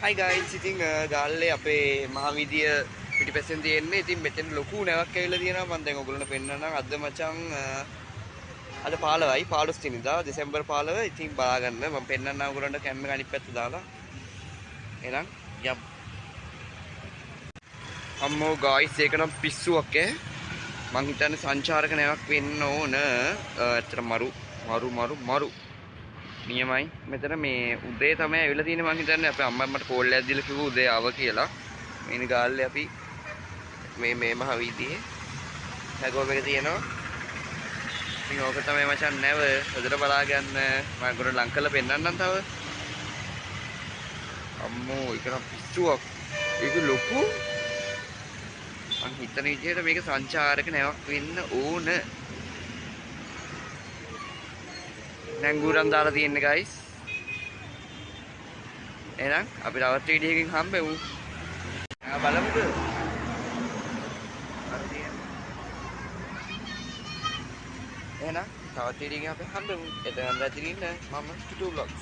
Hi guys, ඉතින් ගාල්ලේ අපේ මහවීදිය පිටිපස්සෙන් තියෙන්නේ. ඉතින් මෙතන ලොකු නැවක් ඇවිල්ලා තියෙනවා. මම දැන් ඔයගොල්ලන්ට පෙන්නන්නම්. අද මචං අද 15යි 15 වෙනිදා දෙසැම්බර් 15. ඉතින් බලාගන්න මම පෙන්නන්නම් ඔයගොල්ලන්ට කැමරා අනිත් පැත්ත දාලා. එහෙනම් යම්. අම්මෝ guys ඒක නම් පිස්සුවක් ඈ. මං හිතන්නේ සංචාරක නැවක් වෙන්න ඕන. ඇත්තට මරු නියමයි. මෙතන මේ උදේ තමයි ඇවිල්ලා තියෙන්නේ. මං හිතන්නේ අපේ අම්මා මට කෝල් එකක් දීලා කිව්වා උදේ ආව කියලා. මේ ගාල්ලේ අපි මේ මහ වීදියේ හැගෝම එක තියෙනවා. ඉතින් ඕක තමයි මචං නැව. හොදට බලා ගන්න. මම ගොඩ ලං කරලා පෙන්නන්නම් තව. අම්මෝ ඒක නම් පිස්සුවක්. ඒක ලොකු. මං හිතන විදිහට මේක සංචාරක නැවක් වෙන්න ඕන. නැංගුරන් දාලා තියෙන්නේ guys. එහෙනම් අපි තවත් වීඩියෝ එකකින් හම්බෙමු. බලමුද? එහෙනම් තවත් වීඩියෝ එකකින් අපි හම්බෙමු. එතන ඇතුළේ ඉන්න මම ටුටු vlogs